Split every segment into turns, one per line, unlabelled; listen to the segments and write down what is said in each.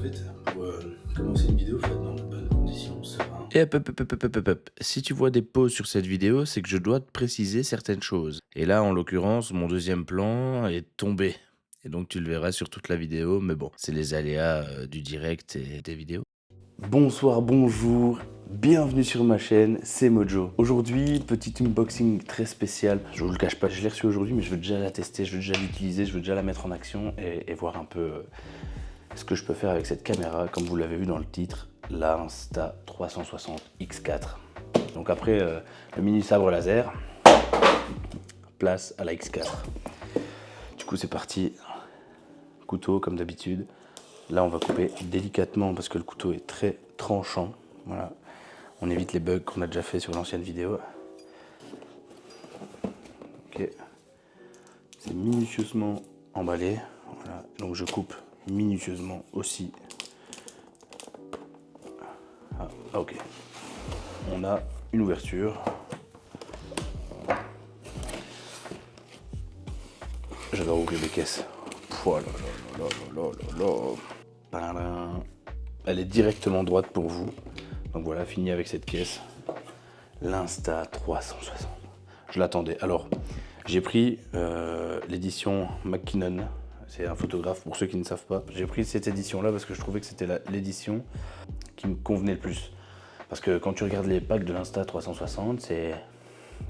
fait, pour commencer une vidéo, il faut être dans de bonnes conditions, serein.
Et hop. Si tu vois des pauses sur cette vidéo, c'est que je dois te préciser certaines choses. Et là, en l'occurrence, mon deuxième plan est tombé. Et donc, tu le verras sur toute la vidéo. Mais bon, c'est les aléas du direct et des vidéos.
Bonsoir, bonjour, bienvenue sur ma chaîne, c'est Mojo. Aujourd'hui, petit unboxing très spécial. Je vous le cache pas, je l'ai reçu aujourd'hui, mais je veux déjà la tester, je veux déjà l'utiliser, je veux déjà la mettre en action et voir un peu ce que je peux faire avec cette caméra. Comme vous l'avez vu dans le titre, la Insta360 X4. Donc après le mini sabre laser, place à la X4. Du coup, c'est parti. Couteau comme d'habitude. Là, on va couper délicatement parce que le couteau est très tranchant. Voilà. On évite les bugs qu'on a déjà fait sur l'ancienne vidéo. Ok. C'est minutieusement emballé. Voilà. Donc je coupe minutieusement aussi. Ah, ok. On a une ouverture. J'adore ouvrir des caisses. Oh là là là là là là. Padam. Elle est directement droite pour vous. Donc voilà, fini avec cette caisse. L'Insta360. Je l'attendais. Alors, j'ai pris l'édition McKinnon. C'est un photographe pour ceux qui ne savent pas. J'ai pris cette édition-là parce que je trouvais que c'était l'édition qui me convenait le plus. Parce que quand tu regardes les packs de l'Insta360, c'est...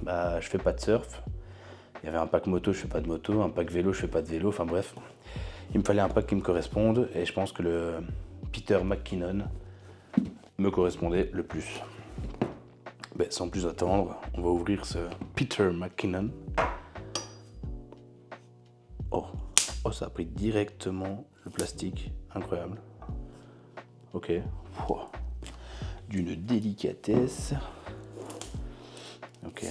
Bah, je fais pas de surf. Il y avait un pack moto, je fais pas de moto. Un pack vélo, je fais pas de vélo. Enfin bref, il me fallait un pack qui me corresponde. Et je pense que le Peter McKinnon me correspondait le plus. Ben, sans plus attendre, on va ouvrir ce Peter McKinnon. Oh, ça a pris directement le plastique. Incroyable. Ok. D'une délicatesse. Ok.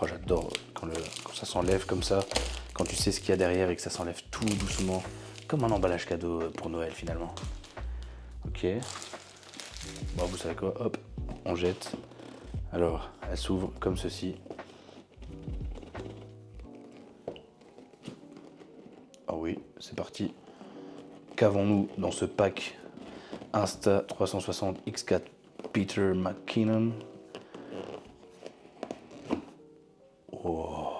Oh, j'adore quand ça s'enlève comme ça. Quand tu sais ce qu'il y a derrière et que ça s'enlève tout doucement. Comme un emballage cadeau pour Noël finalement. Ok. Bon, vous savez quoi, hop, on jette. Alors, elle s'ouvre comme ceci. Ah oui, c'est parti. Qu'avons-nous dans ce pack Insta360 X4 Peter McKinnon? Oh.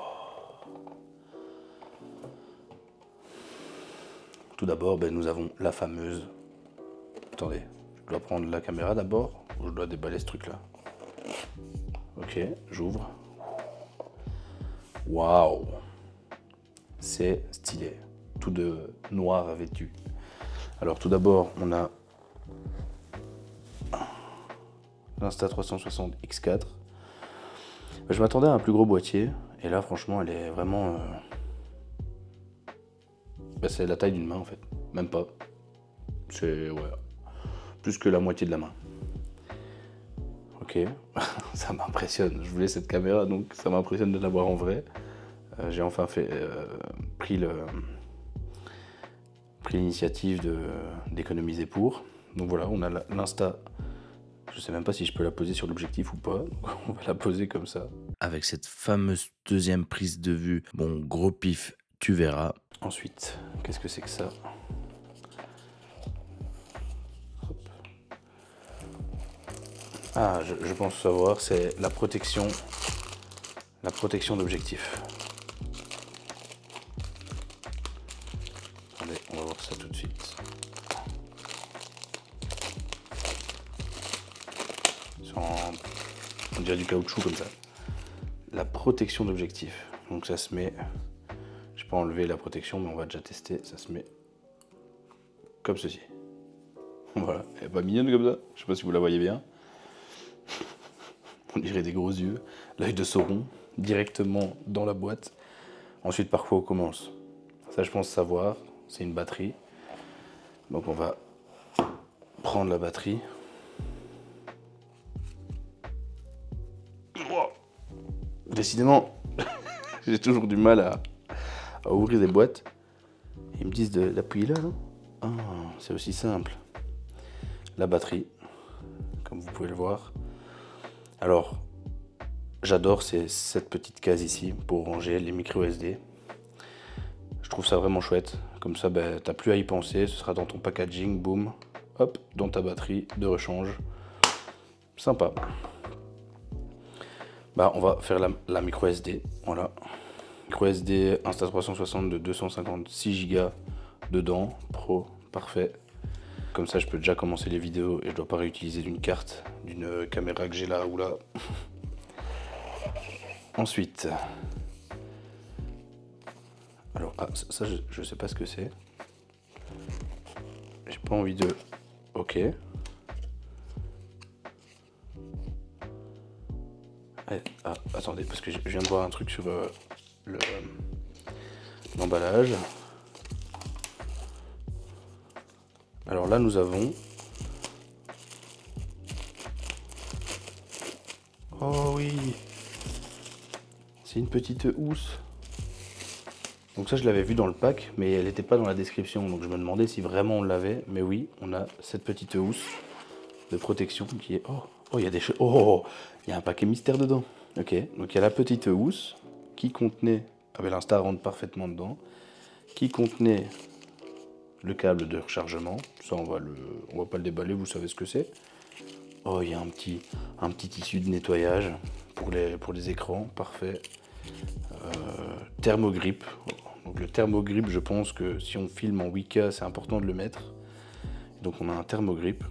Tout d'abord, nous avons la fameuse... Attendez, je dois prendre la caméra d'abord ou je dois déballer ce truc-là? Ok, j'ouvre. Waouh! C'est stylé. Tout de noir vêtu. Alors tout d'abord, on a l'Insta360 X4. Je m'attendais à un plus gros boîtier. Et là, franchement, elle est vraiment... c'est la taille d'une main, en fait. Même pas. C'est... ouais. Plus que la moitié de la main. Ok. Ça m'impressionne. Je voulais cette caméra, donc ça m'impressionne de l'avoir en vrai. J'ai enfin pris l'initiative d'économiser pour. Donc voilà, on a l'Insta. Je sais même pas si je peux la poser sur l'objectif ou pas. Donc on va la poser comme ça.
Avec cette fameuse deuxième prise de vue, bon, gros pif, tu verras.
Ensuite, qu'est-ce que c'est que ça? Hop. Ah, je pense savoir, c'est la protection d'objectif. Attendez, on va voir ça tout de suite. On dirait du caoutchouc comme ça. La protection d'objectif. Donc ça se met... Je peux enlever la protection, mais on va déjà tester. Ça se met comme ceci. Voilà, elle est pas mignonne comme ça. Je sais pas si vous la voyez bien. On dirait des gros yeux. L'œil de Sauron, directement dans la boîte. Ensuite, par quoi on commence? Ça, je pense savoir. C'est une batterie. Donc on va prendre la batterie. Décidément, j'ai toujours du mal à ouvrir des boîtes. Ils me disent d'appuyer là, non? Ah, c'est aussi simple. La batterie, comme vous pouvez le voir. Alors, j'adore cette petite case ici pour ranger les micro SD. Je trouve ça vraiment chouette. Comme ça, ben, t'as plus à y penser, ce sera dans ton packaging, boum, hop, dans ta batterie de rechange. Sympa. Bah, on va faire la micro SD, voilà. Micro SD Insta360 de 256 Go dedans, pro, parfait. Comme ça, je peux déjà commencer les vidéos et je dois pas réutiliser d'une carte, d'une caméra que j'ai là ou là. Ensuite, alors, ah, ça je sais pas ce que c'est. J'ai pas envie de... Ok. Ah, attendez, parce que je viens de voir un truc sur l'emballage. Alors là, nous avons... Oh oui! C'est une petite housse. Donc ça, je l'avais vu dans le pack, mais elle n'était pas dans la description. Donc je me demandais si vraiment on l'avait. Mais oui, on a cette petite housse de protection qui est... Oh, il y a des choses... Oh, il y a un paquet mystère dedans. Ok, donc il y a la petite housse qui contenait... Ah ben l'Insta rentre parfaitement dedans. Qui contenait le câble de rechargement. Ça, on va pas le déballer, vous savez ce que c'est. Oh, il y a un petit tissu de nettoyage pour les écrans, parfait. Thermogrip. Donc le thermogrip, je pense que si on filme en 8K, c'est important de le mettre. Donc on a un thermogrip.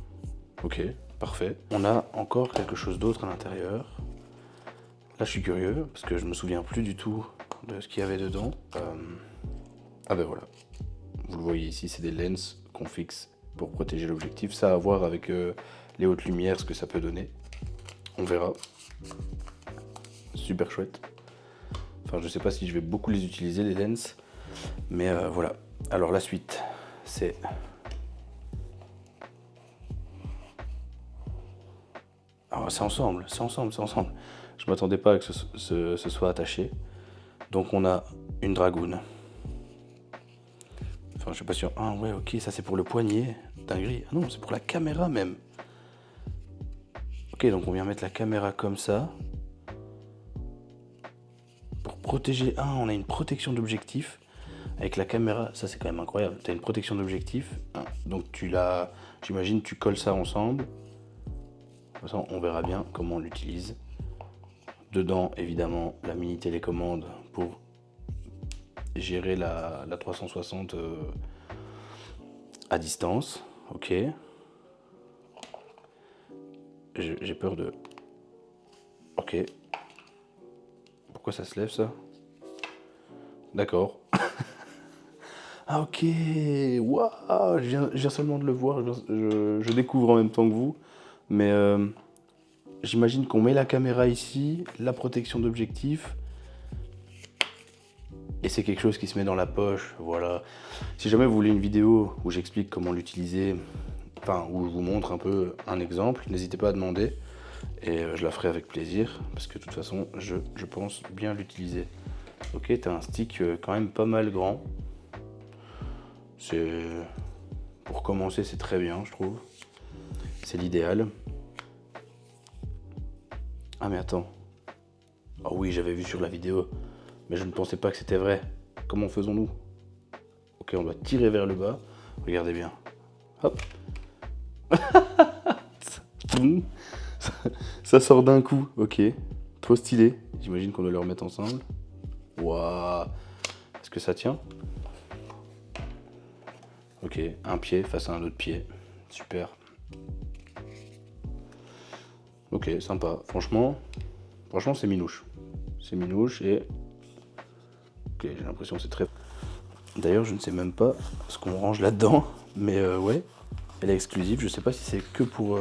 Ok, parfait. On a encore quelque chose d'autre à l'intérieur. Là, je suis curieux parce que je me souviens plus du tout de ce qu'il y avait dedans. Ah ben voilà. Vous le voyez ici, c'est des lenses qu'on fixe pour protéger l'objectif. Ça a à voir avec les hautes lumières, ce que ça peut donner. On verra. Super chouette. Enfin, je sais pas si je vais beaucoup les utiliser, les lenses. Mais voilà. Alors la suite, c'est... Oh, c'est ensemble. Je m'attendais pas à que ce soit attaché. Donc on a une dragoune. Enfin, je sais pas si... Ah ouais, ok, ça c'est pour le poignet. Dinguerie. Ah non, c'est pour la caméra même. Ok, donc on vient mettre la caméra comme ça. Pour protéger... Ah, on a une protection d'objectif. Avec la caméra, ça c'est quand même incroyable. Tu as une protection d'objectif. Donc tu l'as... J'imagine tu colles ça ensemble. De toute façon, on verra bien comment on l'utilise. Dedans, évidemment, la mini télécommande pour gérer la 360 à distance. Ok. J'ai peur de... Ok. Pourquoi ça se lève ça? D'accord. Ah ok. Waouh. Je viens seulement de le voir. Je découvre en même temps que vous. Mais j'imagine qu'on met la caméra ici, la protection d'objectif. Et c'est quelque chose qui se met dans la poche, voilà. Si jamais vous voulez une vidéo où j'explique comment l'utiliser, enfin où je vous montre un peu un exemple, n'hésitez pas à demander. Et je la ferai avec plaisir, parce que de toute façon, je pense bien l'utiliser. Ok, t'as un stick quand même pas mal grand. Pour commencer, c'est très bien, je trouve. C'est l'idéal. Ah mais attends. Ah oui, j'avais vu sur la vidéo, mais je ne pensais pas que c'était vrai. Comment faisons-nous? Ok, on doit tirer vers le bas. Regardez bien. Hop. Ça sort d'un coup. Ok. Trop stylé. J'imagine qu'on doit les remettre ensemble. Waouh. Est-ce que ça tient? Ok. Un pied face à un autre pied. Super. Ok, sympa. Franchement, c'est minouche. C'est minouche et... Ok, j'ai l'impression que c'est très... D'ailleurs, je ne sais même pas ce qu'on range là-dedans. Mais ouais, elle est exclusive. Je sais pas si c'est que pour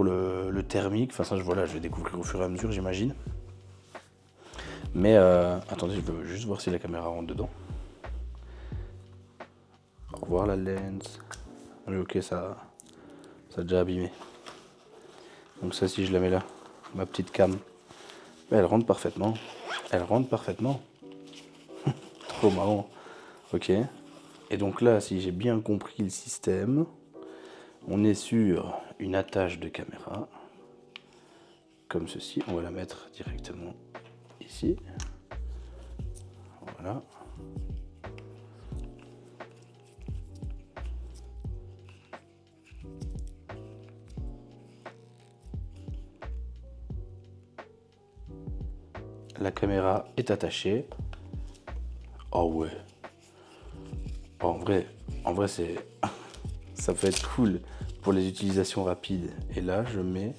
le thermique. Enfin, ça, voilà, je vais découvrir au fur et à mesure, j'imagine. Mais attendez, je veux juste voir si la caméra rentre dedans. Au revoir la lens. Oui, ok, ça a déjà abîmé. Donc ça, si je la mets là, ma petite cam, elle rentre parfaitement. Trop marrant. Ok. Et donc là, si j'ai bien compris le système, on est sur une attache de caméra. Comme ceci, on va la mettre directement ici. Voilà. la caméra est attachée. Oh ouais. Oh, en vrai c'est ça peut être cool pour les utilisations rapides. Et là, je mets...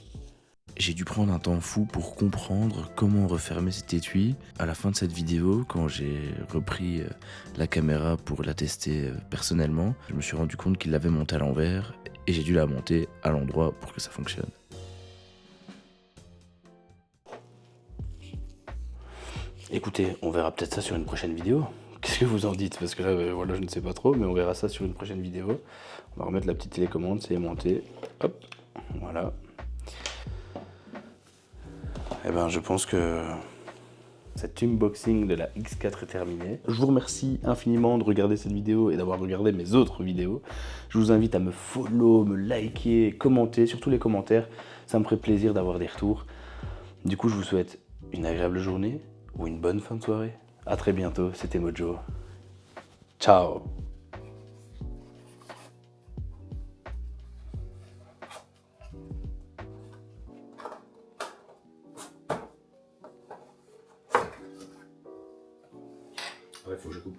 J'ai dû prendre un temps fou pour comprendre comment refermer cet étui. À la fin de cette vidéo, quand j'ai repris la caméra pour la tester personnellement, je me suis rendu compte qu'il l'avait montée à l'envers et j'ai dû la monter à l'endroit pour que ça fonctionne.
Écoutez, on verra peut-être ça sur une prochaine vidéo. Qu'est-ce que vous en dites? Parce que là, voilà, je ne sais pas trop, mais on verra ça sur une prochaine vidéo. On va remettre la petite télécommande, c'est monté. Hop, voilà. Et ben, je pense que cet unboxing de la X4 est terminé. Je vous remercie infiniment de regarder cette vidéo et d'avoir regardé mes autres vidéos. Je vous invite à me follow, me liker, commenter, surtout les commentaires. Ça me ferait plaisir d'avoir des retours. Du coup, je vous souhaite une agréable journée ou une bonne fin de soirée. A très bientôt, c'était Mojo. Ciao. Ouais, faut que je coupe.